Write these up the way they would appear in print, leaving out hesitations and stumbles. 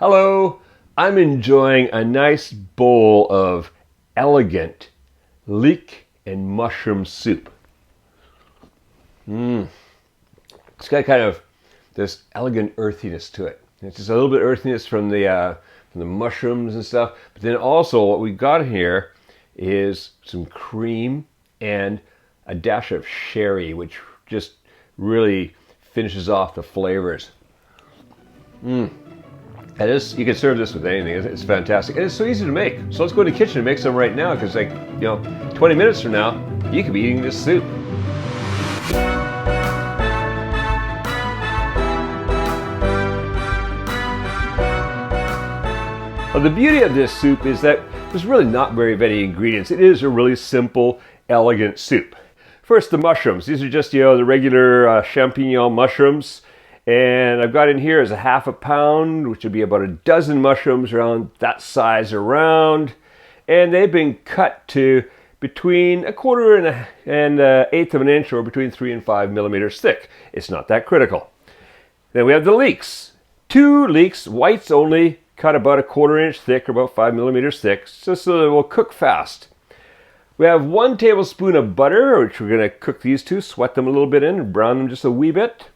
Hello, I'm enjoying a nice bowl of elegant leek and mushroom soup. It's got kind of this elegant earthiness to it. It's just a little bit of earthiness from the mushrooms and stuff, but then also what we got here is some cream and a dash of sherry, which just really finishes off the flavors. And this, you can serve this with anything. It's fantastic. And it's so easy to make. So let's go to the kitchen and make some right now, because 20 minutes from now, you could be eating this soup. Well, the beauty of this soup is that there's really not very many ingredients. It is a really simple, elegant soup. First, the mushrooms. These are just, the regular champignon mushrooms. And I've got in here is a half a pound, which would be about a dozen mushrooms around that size around. And they've been cut to between a quarter and an eighth of an inch, or between 3 and 5 millimeters thick. It's not that critical. Then we have the leeks. 2 leeks, whites only, cut about a quarter inch thick, or about 5 millimeters thick, just so they will cook fast. We have 1 tablespoon of butter, which we're going to cook these two, sweat them a little bit in, and brown them just a wee bit.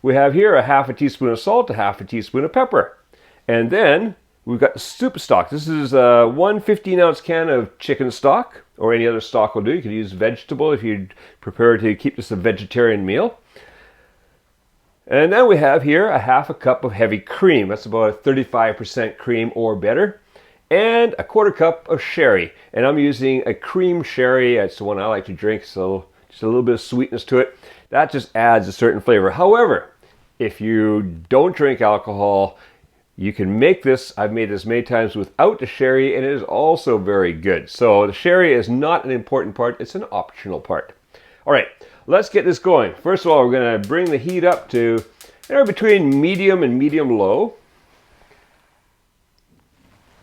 We have here a half a teaspoon of salt, a half a teaspoon of pepper. And then we've got the soup stock. This is a 1 15-ounce can of chicken stock, or any other stock will do. You can use vegetable if you prefer to keep this a vegetarian meal. And then we have here a half a cup of heavy cream. That's about a 35% cream or better. And a quarter cup of sherry. And I'm using a cream sherry. That's the one I like to drink, so just a little bit of sweetness to it. That just adds a certain flavor. However, if you don't drink alcohol, you can make this. I've made this many times without the sherry, and it is also very good. So the sherry is not an important part. It's an optional part. All right, let's get this going. First of all, we're going to bring the heat up to between medium and medium-low.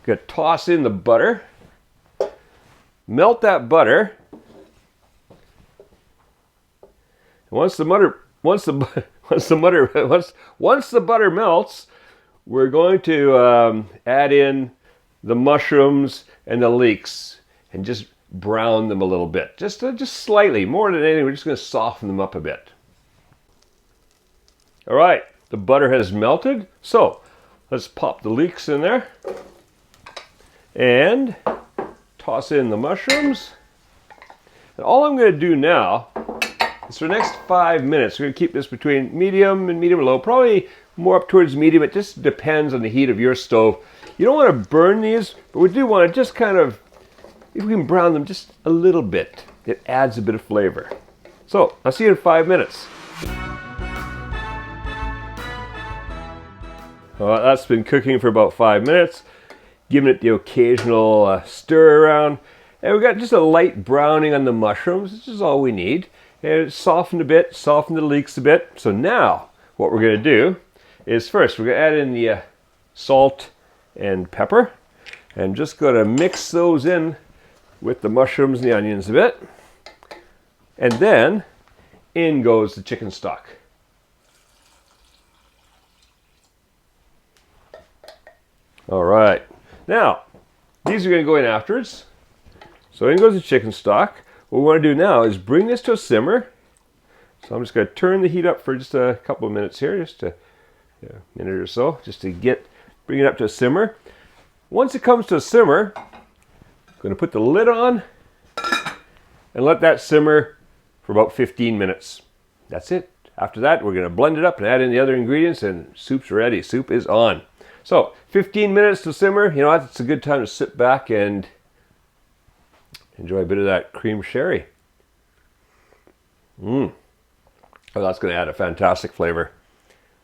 Going to toss in the butter. Melt that butter. Once the butter melts, we're going to add in the mushrooms and the leeks and just brown them a little bit, just slightly, more than anything. We're just going to soften them up a bit. All right, the butter has melted, so let's pop the leeks in there and toss in the mushrooms. And all I'm going to do now, so the next 5 minutes, we're going to keep this between medium and medium-low, probably more up towards medium. It just depends on the heat of your stove. You don't want to burn these, but we do want to just kind of, if we can brown them just a little bit, it adds a bit of flavor. So, I'll see you in 5 minutes. Well, that's been cooking for about 5 minutes, giving it the occasional stir around. And we've got just a light browning on the mushrooms, which is all we need. And it's softened a bit, softened the leeks a bit. So now, what we're going to do is first, we're going to add in the salt and pepper. And just going to mix those in with the mushrooms and the onions a bit. And then, in goes the chicken stock. All right. Now, these are going to go in afterwards. So in goes the chicken stock. What we want to do now is bring this to a simmer. So I'm just going to turn the heat up for just a couple of minutes here, just a minute or so, just to bring it up to a simmer. Once it comes to a simmer, I'm going to put the lid on and let that simmer for about 15 minutes. That's it. After that, we're going to blend it up and add in the other ingredients, and soup's ready. Soup is on. So 15 minutes to simmer. It's a good time to sit back and enjoy a bit of that cream sherry. Oh, that's going to add a fantastic flavor.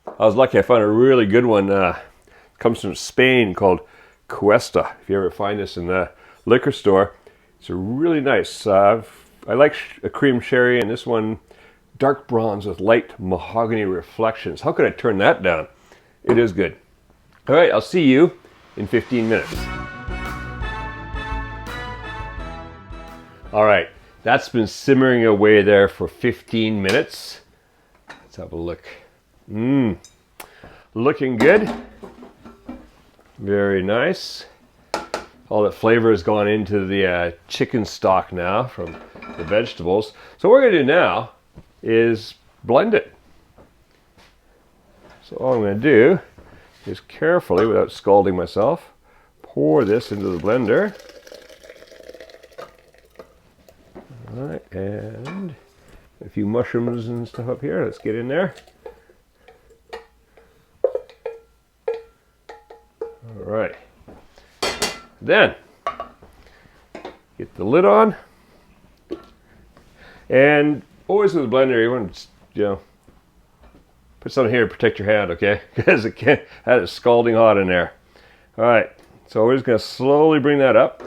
I was lucky. I found a really good one. It comes from Spain, called Cuesta. If you ever find this in the liquor store, it's a really nice. I like a cream sherry, and this one, dark bronze with light mahogany reflections. How could I turn that down? It is good. All right, I'll see you in 15 minutes. All right, that's been simmering away there for 15 minutes. Let's have a look. Looking good. Very nice. All that flavor has gone into the chicken stock now from the vegetables. So what we're going to do now is blend it. So all I'm going to do is carefully, without scalding myself, pour this into the blender. All right, and a few mushrooms and stuff up here. Let's get in there. All right. Then, get the lid on. And always with a blender, you want to, put something here to protect your hand, okay? Because it can't, that is scalding hot in there. All right, so we're just going to slowly bring that up.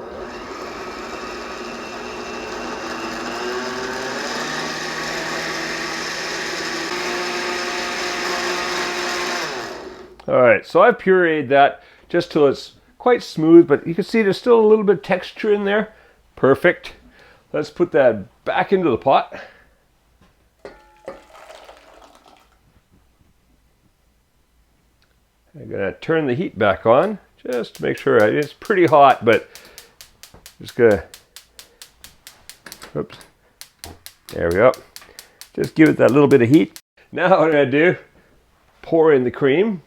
All right, so I've pureed that just till it's quite smooth, but you can see there's still a little bit of texture in there. Perfect. Let's put that back into the pot. I'm gonna turn the heat back on just to make sure. It's pretty hot, but just gonna, oops, there we go. Just give it that little bit of heat. Now what I'm gonna do, pour in the cream.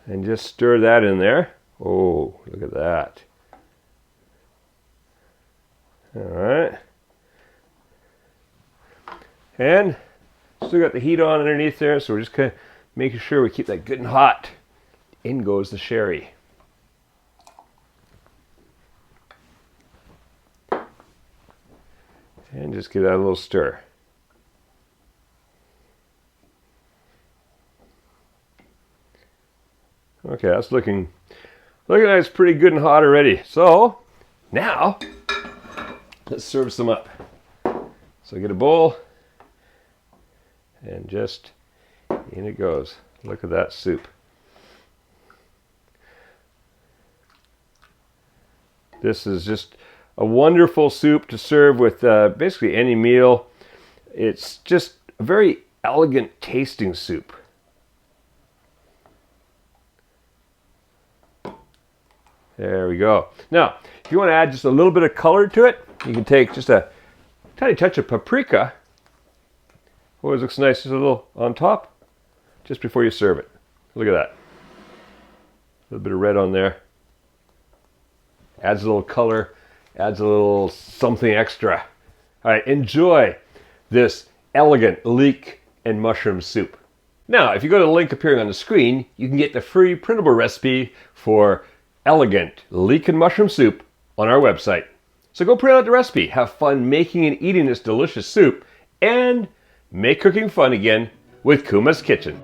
And just stir that in there. Oh, look at that. All right. And still got the heat on underneath there, so we're just kind of making sure we keep that good and hot. In goes the sherry. And just give that a little stir. Okay, that's looking like it's pretty good and hot already. So now let's serve some up. So get a bowl and just in it goes. Look at that soup. This is just a wonderful soup to serve with basically any meal. It's just a very elegant tasting soup. There we go. Now, if you want to add just a little bit of color to it, you can take just a tiny touch of paprika. Always looks nice, just a little on top, just before you serve it. Look at that. A little bit of red on there. Adds a little color, adds a little something extra. All right, enjoy this elegant leek and mushroom soup. Now, if you go to the link appearing on the screen, you can get the free printable recipe for elegant leek and mushroom soup on our website. So go print out the recipe, have fun making and eating this delicious soup, and make cooking fun again with Kuma's Kitchen.